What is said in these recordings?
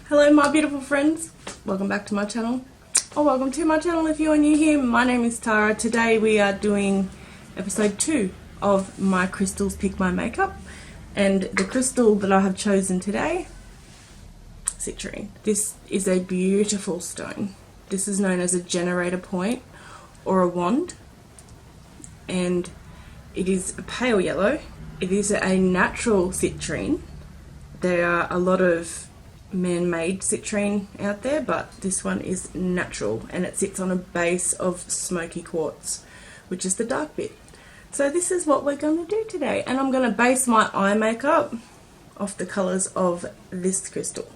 Hello my beautiful friends, welcome back to my channel, or welcome to my channel if you are new here. My name is Tara. Today we are doing episode 2 of my crystals pick my makeup, and the crystal that I have chosen today, Citrine. This is a beautiful stone. This is known as a generator point or a wand, and it is a pale yellow. It is a natural citrine. There are a lot of man-made citrine out there, but this one is natural and it sits on a base of smoky quartz, which is the dark bit. So this is what we're going to do today, and I'm going to base my eye makeup off the colours of this crystal.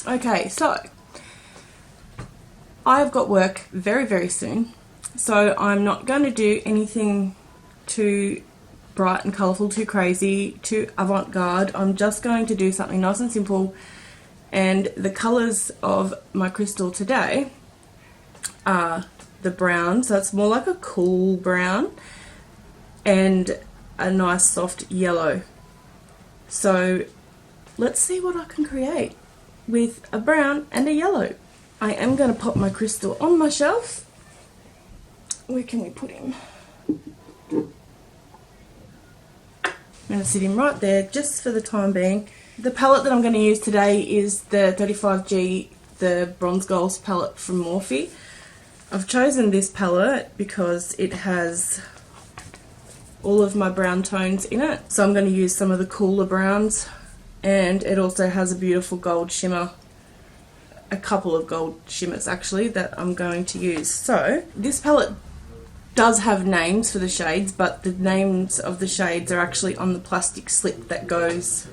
Okay, so I've got work very soon, so I'm not going to do anything too bright and colourful, too crazy, too avant-garde. I'm just going to do something nice and simple, and the colours of my crystal today are the brown, so it's more like a cool brown, and a nice soft yellow. So let's see what I can create with a brown and a yellow. I am going to pop my crystal on my shelf. Where can we put him? I'm going to sit him right there just for the time being. The palette that I'm going to use today is the 35G, the Bronze Goals palette from Morphe. I've chosen this palette because it has all of my brown tones in it. So I'm going to use some of the cooler browns, and it also has a beautiful gold shimmer. A couple of gold shimmers actually that I'm going to use. So this palette does have names for the shades, but the names of the shades are actually on the plastic slip that goes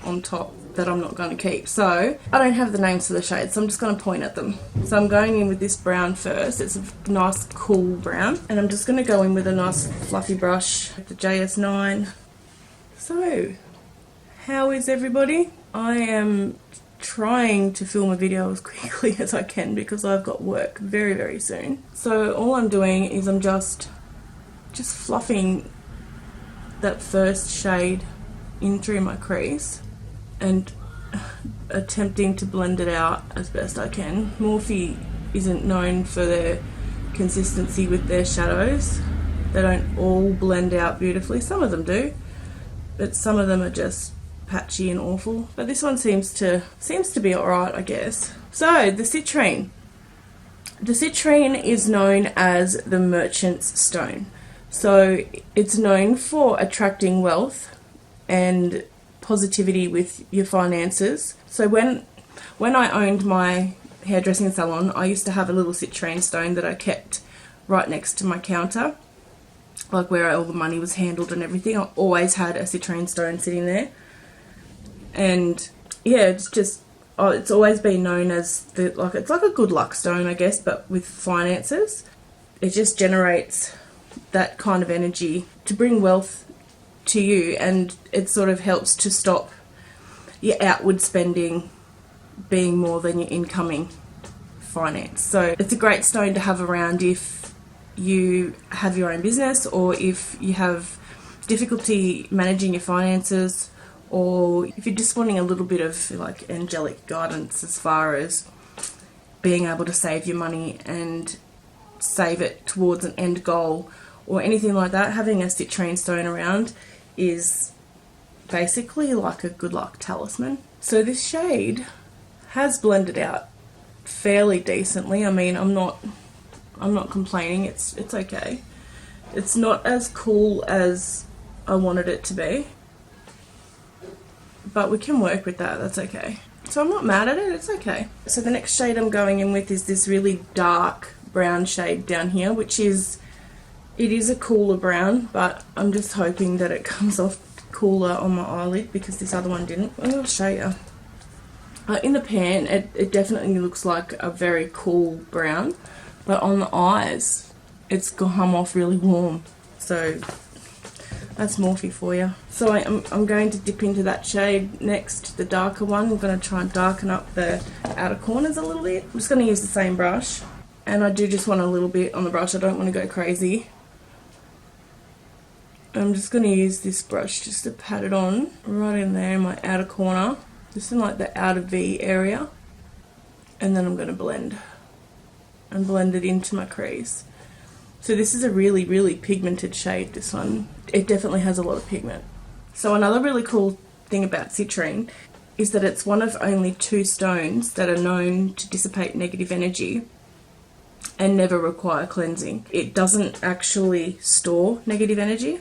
on top that I'm not going to keep. So I don't have the names for the shades, so I'm just going to point at them. So I'm going in with this brown first. It's a nice cool brown, and I'm just going to go in with a nice fluffy brush, the JS9. So how is everybody? I am trying to film a video as quickly as I can because I've got work very soon. So all I'm doing is I'm just fluffing that first shade in through my crease and attempting to blend it out as best I can. Morphe isn't known for their consistency with their shadows. They don't all blend out beautifully. Some of them do, but some of them are just patchy and awful, but this one seems to be alright, I guess. So the citrine is known as the merchant's stone. So it's known for attracting wealth and positivity with your finances. So when I owned my hairdressing salon, I used to have a little citrine stone that I kept right next to my counter, like where all the money was handled and everything. I always had a citrine stone sitting there. And yeah, it's always been known as it's like a good luck stone, I guess, but with finances. It just generates that kind of energy to bring wealth to you, and it sort of helps to stop your outward spending being more than your incoming finance. So it's a great stone to have around if you have your own business, or if you have difficulty managing your finances, or if you're just wanting a little bit of like angelic guidance as far as being able to save your money and save it towards an end goal or anything like that. Having a citrine stone around is basically like a good luck talisman. So this shade has blended out fairly decently. I mean, I'm not complaining. It's okay. It's not as cool as I wanted it to be, but we can work with that, that's okay. So I'm not mad at it, it's okay. So the next shade I'm going in with is this really dark brown shade down here, it is a cooler brown, but I'm just hoping that it comes off cooler on my eyelid because this other one didn't. I'll show you. In the pan, it definitely looks like a very cool brown, but on the eyes, it's come off really warm. So that's Morphe for you. So I'm going to dip into that shade next, the darker one. I'm going to try and darken up the outer corners a little bit. I'm just going to use the same brush, and I do just want a little bit on the brush. I don't want to go crazy. I'm just going to use this brush just to pat it on right in there in my outer corner, just in like the outer V area, and then I'm going to blend it into my crease. So this is a really, really pigmented shade, this one. It definitely has a lot of pigment. So another really cool thing about Citrine is that it's one of only 2 stones that are known to dissipate negative energy and never require cleansing. It doesn't actually store negative energy.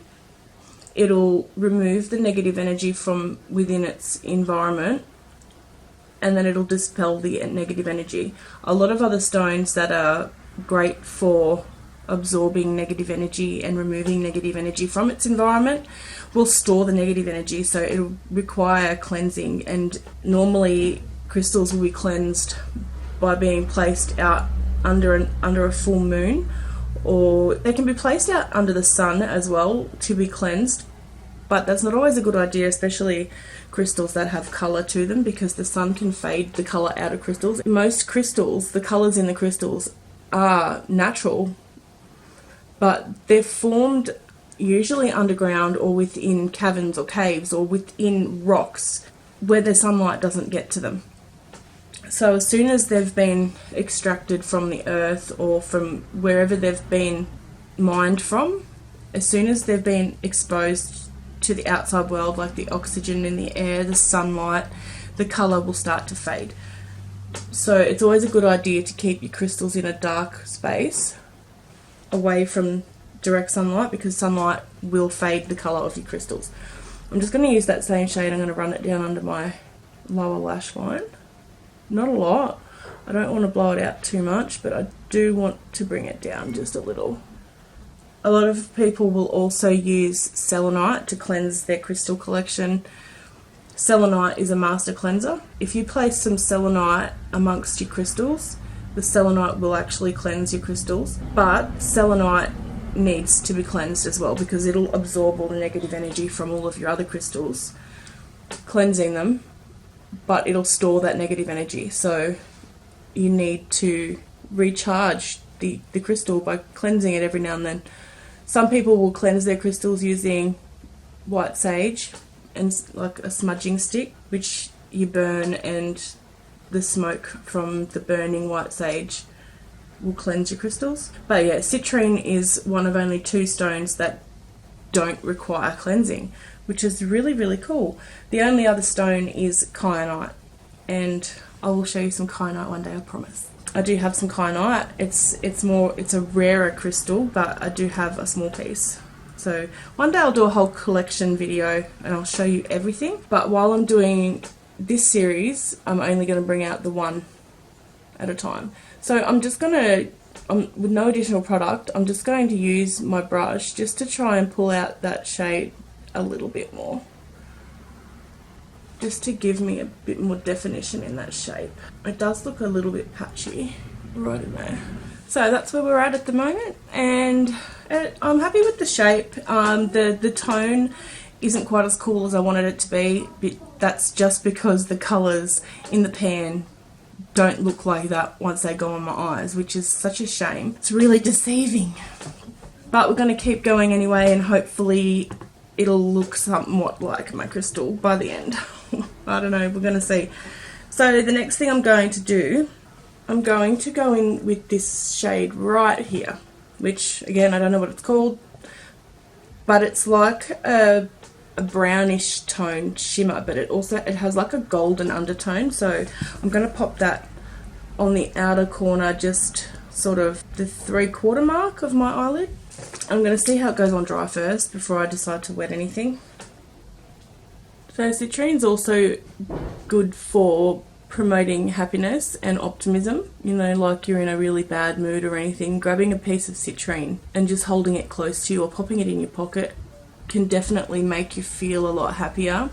It'll remove the negative energy from within its environment, and then it'll dispel the negative energy. A lot of other stones that are great for absorbing negative energy and removing negative energy from its environment will store the negative energy, so it'll require cleansing, and normally crystals will be cleansed by being placed out under a full moon, or they can be placed out under the sun as well to be cleansed, but that's not always a good idea, especially crystals that have colour to them, because the sun can fade the colour out of crystals. Most crystals, the colours in the crystals are natural, but they're formed usually underground or within caverns or caves or within rocks where the sunlight doesn't get to them. So as soon as they've been extracted from the earth or from wherever they've been mined from, as soon as they've been exposed to the outside world, like the oxygen in the air, the sunlight, the colour will start to fade. So it's always a good idea to keep your crystals in a dark space away from direct sunlight, because sunlight will fade the colour of your crystals. I'm just going to use that same shade. I'm going to run it down under my lower lash line. Not a lot. I don't want to blow it out too much, but I do want to bring it down just a little. A lot of people will also use selenite to cleanse their crystal collection. Selenite is a master cleanser. If you place some selenite amongst your crystals, the selenite will actually cleanse your crystals, but selenite needs to be cleansed as well, because it'll absorb all the negative energy from all of your other crystals, cleansing them, but it'll store that negative energy. So you need to recharge the crystal by cleansing it every now and then. Some people will cleanse their crystals using white sage and like a smudging stick, which you burn, and the smoke from the burning white sage will cleanse your crystals. But yeah, citrine is one of only 2 stones that don't require cleansing, which is really, really cool. The only other stone is kyanite, and I will show you some kyanite one day, I promise. I do have some kyanite. It's a rarer crystal, but I do have a small piece. So one day I'll do a whole collection video and I'll show you everything. But while I'm doing this series, I'm only going to bring out the one at a time. So I'm just going to, with no additional product, I'm just going to use my brush just to try and pull out that shade a little bit more, just to give me a bit more definition in that shape. It does look a little bit patchy right in there. So that's where we're at the moment, and I'm happy with the shape. The tone isn't quite as cool as I wanted it to be, but that's just because the colours in the pan don't look like that once they go on my eyes, which is such a shame. It's really deceiving. But we're going to keep going anyway, and hopefully it'll look somewhat like my crystal by the end. I don't know, we're going to see. So the next thing I'm going to do, I'm going to go in with this shade right here, which again, I don't know what it's called, but it's like a brownish toned shimmer, but it has like a golden undertone. So I'm going to pop that on the outer corner, just sort of the 3/4 mark of my eyelid. I'm going to see how it goes on dry first before I decide to wet anything. So citrine's also good for promoting happiness and optimism. You know, like you're in a really bad mood or anything, grabbing a piece of citrine and just holding it close to you or popping it in your pocket can definitely make you feel a lot happier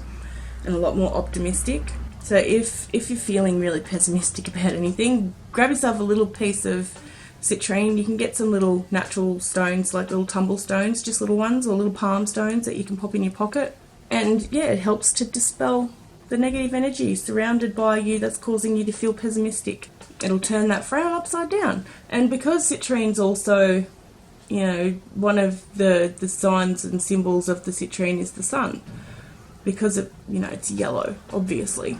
and a lot more optimistic. So if you're feeling really pessimistic about anything, grab yourself a little piece of citrine. You can get some little natural stones, like little tumble stones, just little ones, or little palm stones that you can pop in your pocket. And yeah, it helps to dispel the negative energy surrounded by you that's causing you to feel pessimistic. It'll turn that frown upside down. And because citrine's also You know, one of the signs and symbols of the citrine is the sun, because it, you know, it's yellow, obviously.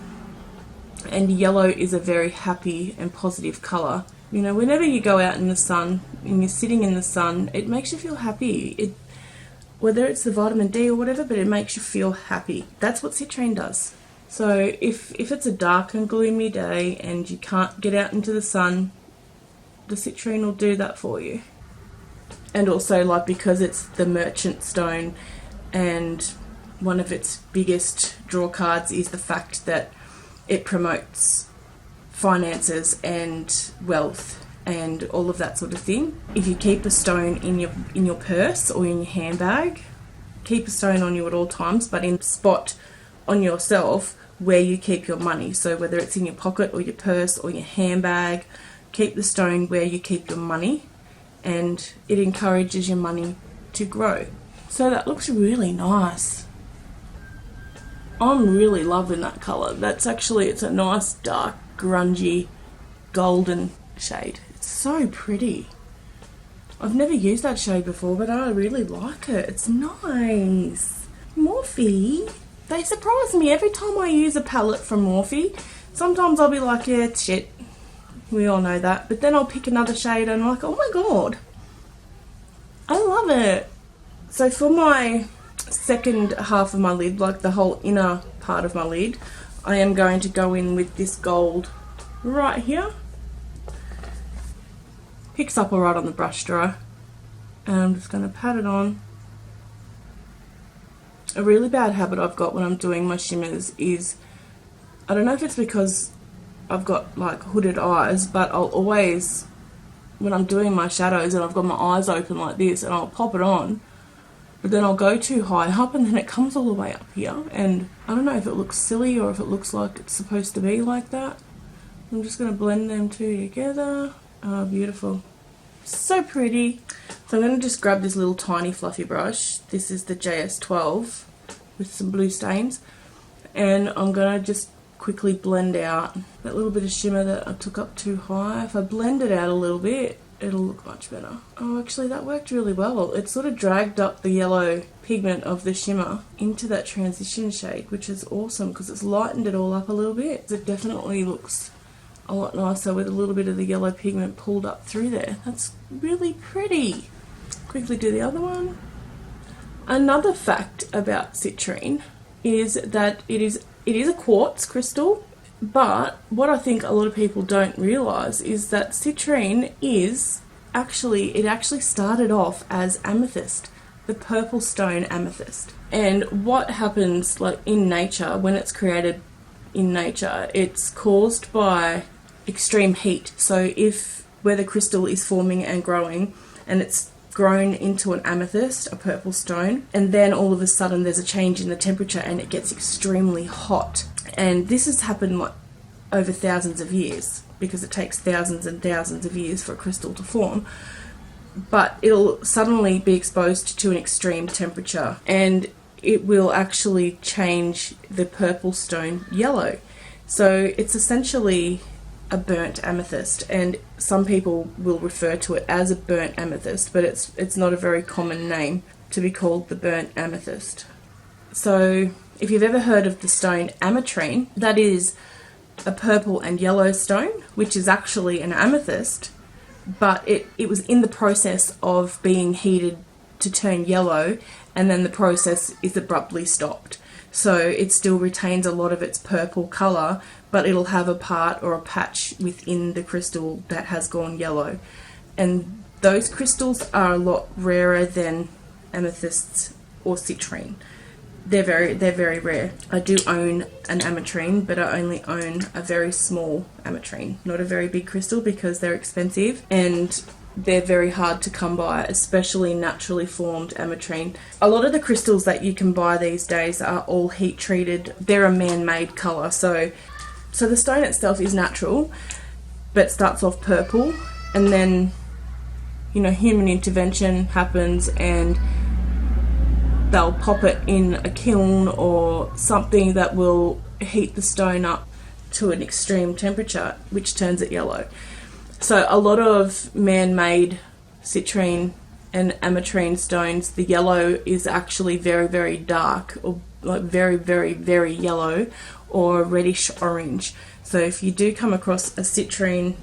And yellow is a very happy and positive colour. You know, whenever you go out in the sun and you're sitting in the sun, it makes you feel happy. Whether it's the vitamin D or whatever, but it makes you feel happy. That's what citrine does. So if it's a dark and gloomy day and you can't get out into the sun, the citrine will do that for you. And also, like, because it's the merchant stone, and one of its biggest draw cards is the fact that it promotes finances and wealth and all of that sort of thing. If you keep a stone in your purse or in your handbag, keep a stone on you at all times, but in a spot on yourself where you keep your money. So whether it's in your pocket or your purse or your handbag, keep the stone where you keep your money, and it encourages your money to grow. So that looks really nice. I'm really loving that colour. It's a nice dark grungy golden shade. It's so pretty. I've never used that shade before, but I really like it. It's nice. Morphe, they surprise me every time I use a palette from Morphe. Sometimes I'll be like, yeah, it's shit. We all know that. But then I'll pick another shade and I'm like, oh my god, I love it. So for my second half of my lid, like the whole inner part of my lid, I am going to go in with this gold right here. Picks up alright on the brush stroke. And I'm just going to pat it on. A really bad habit I've got when I'm doing my shimmers is, I don't know if it's because I've got like hooded eyes, but I'll always, when I'm doing my shadows and I've got my eyes open like this, and I'll pop it on, but then I'll go too high up and then it comes all the way up here, and I don't know if it looks silly or if it looks like it's supposed to be like that. I'm just going to blend them two together. Oh, beautiful. So pretty. So I'm going to just grab this little tiny fluffy brush. This is the JS12 with some blue stains, and I'm going to just quickly blend out that little bit of shimmer that I took up too high. If I blend it out a little bit, it'll look much better. Oh, actually that worked really well. It sort of dragged up the yellow pigment of the shimmer into that transition shade, which is awesome because it's lightened it all up a little bit. It definitely looks a lot nicer with a little bit of the yellow pigment pulled up through there. That's really pretty. Quickly do the other one. Another fact about citrine is that it is a quartz crystal, but what I think a lot of people don't realise is that citrine it actually started off as amethyst, the purple stone amethyst. And what happens, like, in nature, when it's created in nature, it's caused by extreme heat. So where the crystal is forming and growing, and it's grown into an amethyst, a purple stone, and then all of a sudden there's a change in the temperature and it gets extremely hot. And this has happened like over thousands of years, because it takes thousands and thousands of years for a crystal to form. But it'll suddenly be exposed to an extreme temperature and it will actually change the purple stone yellow. So it's essentially a burnt amethyst, and some people will refer to it as a burnt amethyst, but it's not a very common name to be called the burnt amethyst. So if you've ever heard of the stone ametrine, that is a purple and yellow stone, which is actually an amethyst, but it was in the process of being heated to turn yellow, and then the process is abruptly stopped. So it still retains a lot of its purple colour, but it'll have a part or a patch within the crystal that has gone yellow. And those crystals are a lot rarer than amethysts or citrine. They're very rare. I do own an ametrine, but I only own a very small ametrine, not a very big crystal, because they're expensive and they're very hard to come by, especially naturally formed ametrine. A lot of the crystals that you can buy these days are all heat treated. They're a man-made colour, so the stone itself is natural, but starts off purple, and then, you know, human intervention happens and they'll pop it in a kiln or something that will heat the stone up to an extreme temperature, which turns it yellow. So a lot of man-made citrine and ametrine stones, the yellow is actually very, very dark, or like very, very, very yellow, or reddish orange. So if you do come across a citrine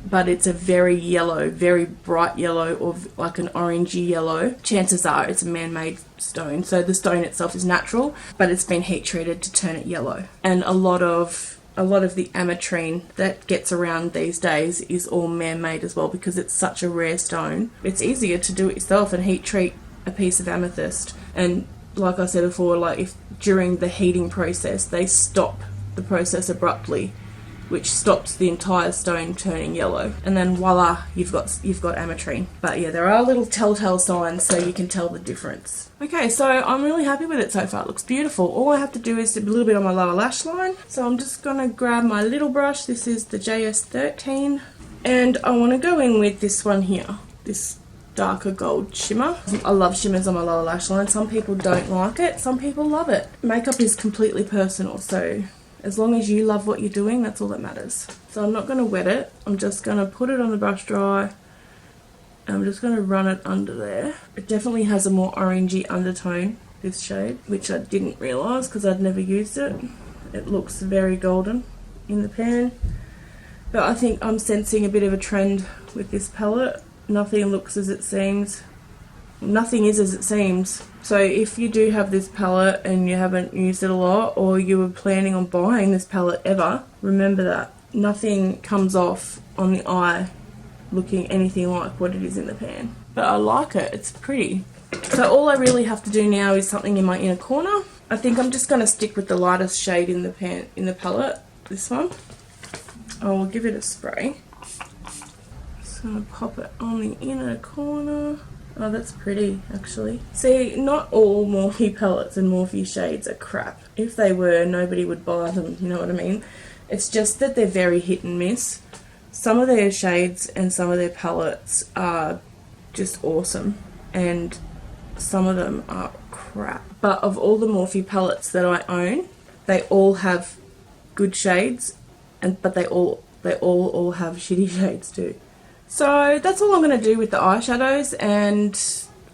but it's a very yellow, very bright yellow, or like an orangey yellow, chances are it's a man-made stone. So the stone itself is natural, but it's been heat treated to turn it yellow. And a lot of the ametrine that gets around these days is all man-made as well, because it's such a rare stone. It's easier to do it yourself and heat treat a piece of amethyst. And like I said before, like if during the heating process they stop the process abruptly, which stops the entire stone turning yellow, and then voila, you've got ametrine. But yeah, there are little telltale signs so you can tell the difference. Okay, so I'm really happy with it so far. It looks beautiful. All I have to do is dip a little bit on my lower lash line. So I'm just gonna grab my little brush. This is the JS13, and I want to go in with this one here, this darker gold shimmer. I love shimmers on my lower lash line. Some people don't like it, some people love it. Makeup is completely personal, so as long as you love what you're doing, that's all that matters. So I'm not going to wet it. I'm just going to put it on the brush dry. And I'm just going to run it under there. It definitely has a more orangey undertone, this shade, which I didn't realise because I'd never used it. It looks very golden in the pan. But I think I'm sensing a bit of a trend with this palette. Nothing looks as it seems. Nothing is as it seems. So if you do have this palette and you haven't used it a lot, or you were planning on buying this palette ever, remember that nothing comes off on the eye looking anything like what it is in the pan. But I like it, it's pretty. So all I really have to do now is something in my inner corner. I think I'm just going to stick with the lightest shade in the palette, this one. I will give it a spray. Just going to pop it on the inner corner. Oh, that's pretty, actually. See, not all Morphe palettes and Morphe shades are crap. If they were, nobody would buy them, you know what I mean? It's just that they're very hit and miss. Some of their shades and some of their palettes are just awesome, and some of them are crap. But of all the Morphe palettes that I own, they all have good shades, but they all have shitty shades too. So that's all I'm going to do with the eyeshadows, and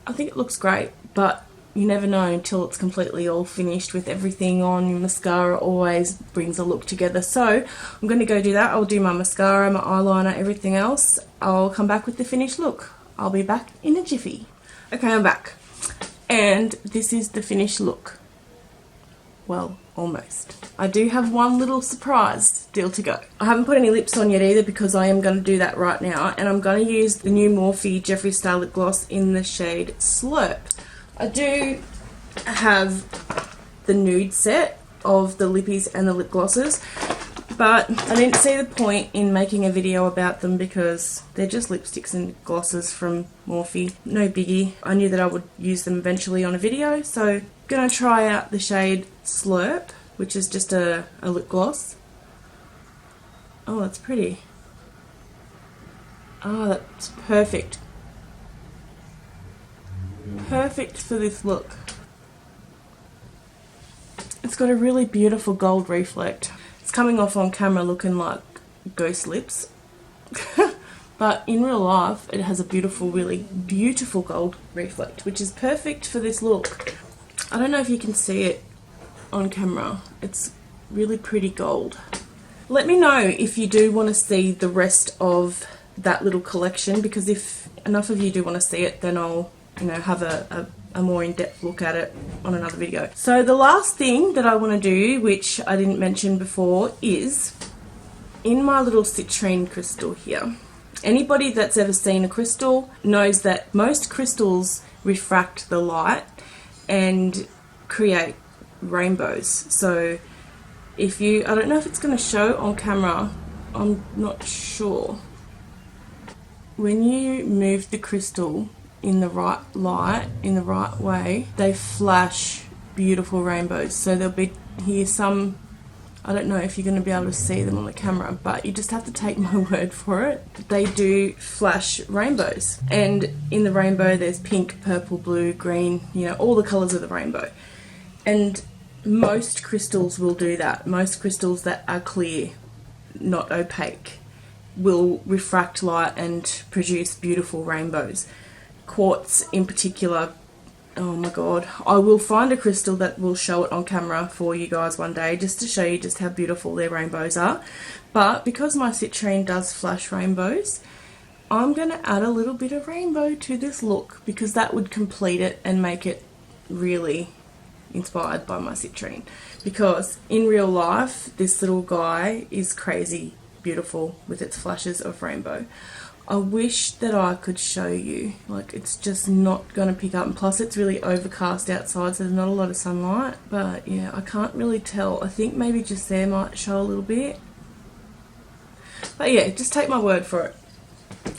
I think it looks great, but you never know until it's completely all finished with everything on. Your mascara always brings a look together. So I'm going to go do that. I'll do my mascara, my eyeliner, everything else. I'll come back with the finished look. I'll be back in a jiffy. Okay, I'm back. And this is the finished look. Well, almost. I do have one little surprise still to go. I haven't put any lips on yet either, because I am going to do that right now, and I'm going to use the new Morphe Jeffree Star lip gloss in the shade Slurp. I do have the nude set of the lippies and the lip glosses, but I didn't see the point in making a video about them because they're just lipsticks and glosses from Morphe. No biggie. I knew that I would use them eventually on a video, so I'm going to try out the shade Slurp, which is just a lip gloss. Oh, that's pretty. Oh, that's perfect. Perfect for this look. It's got a really beautiful gold reflect. It's coming off on camera looking like ghost lips. But in real life, it has a beautiful, really beautiful gold reflect, which is perfect for this look. I don't know if you can see it on camera. It's really pretty gold. Let me know if you do want to see the rest of that little collection, because if enough of you do want to see it, then I'll, have a more in-depth look at it on another video. So the last thing that I want to do, which I didn't mention before, is in my little citrine crystal here. Anybody that's ever seen a crystal knows that most crystals refract the light and create rainbows. So if you, I don't know if it's going to show on camera, I'm not sure. When you move the crystal in the right light, in the right way, they flash beautiful rainbows. So there'll be here some, I don't know if you're going to be able to see them on the camera, but you just have to take my word for it. They do flash rainbows. And in the rainbow there's pink, purple, blue, green, all the colours of the rainbow. And most crystals will do that. Most crystals that are clear, not opaque, will refract light and produce beautiful rainbows. quartz in particular, oh my god, I will find a crystal that will show it on camera for you guys one day, just to show you just how beautiful their rainbows are. But because my citrine does flash rainbows, I'm going to add a little bit of rainbow to this look, because that would complete it and make it really inspired by my citrine. Because in real life, this little guy is crazy beautiful with its flashes of rainbow. I wish that I could show you, like, it's just not going to pick up, and plus it's really overcast outside, so there's not a lot of sunlight. But yeah, I can't really tell. I think maybe just there might show a little bit, but yeah, just take my word for it.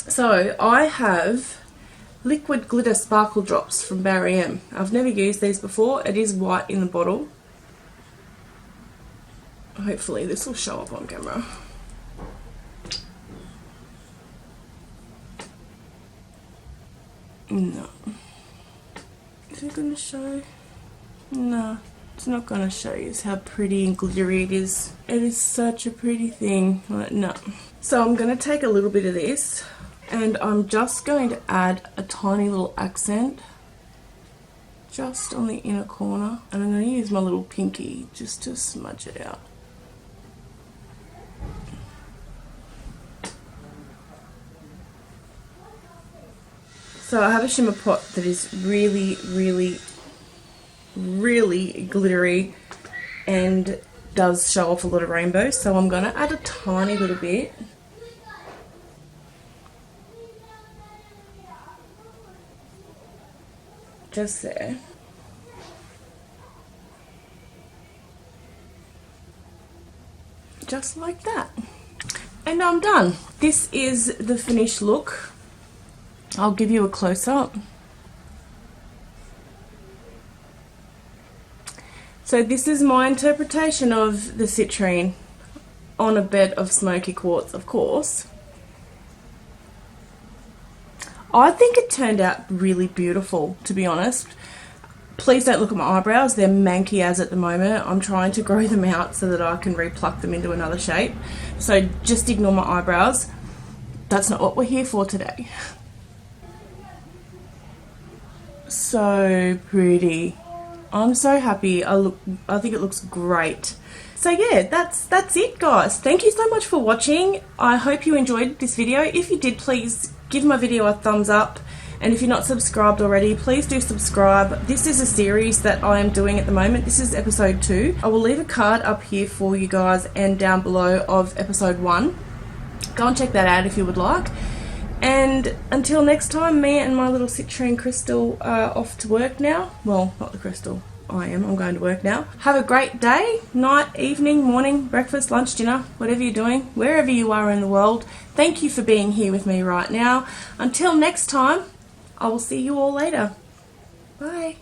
So I have liquid glitter sparkle drops from Barry M. I've never used these before. It is white in the bottle. Hopefully this will show up on camera. No. Is it going to show? No, it's not going to show you how pretty and glittery it is. It is such a pretty thing. Like, no. So I'm going to take a little bit of this, and I'm just going to add a tiny little accent just on the inner corner, and I'm going to use my little pinky just to smudge it out. So I have a shimmer pot that is really, really, really glittery and does show off a lot of rainbows. So I'm going to add a tiny little bit. Just there. Just like that. And I'm done. This is the finished look. I'll give you a close-up. So this is my interpretation of the citrine on a bed of smoky quartz, of course. I think it turned out really beautiful, to be honest. Please don't look at my eyebrows. They're manky as at the moment. I'm trying to grow them out so that I can repluck them into another shape. So just ignore my eyebrows. That's not what we're here for today. So pretty. I'm so happy. I think it looks great. So yeah, that's it, guys. Thank you so much for watching. I hope you enjoyed this video. If you did, please give my video a thumbs up, and if you're not subscribed already, please do subscribe. This is a series that I am doing at the moment. This is episode 2. I will leave a card up here for you guys and down below of episode 1. Go and check that out if you would like. And until next time, me and my little citrine crystal are off to work now. Well, not the crystal. I'm going to work now. Have a great day, night, evening, morning, breakfast, lunch, dinner, whatever you're doing, wherever you are in the world. Thank you for being here with me right now. Until next time, I will see you all later. Bye.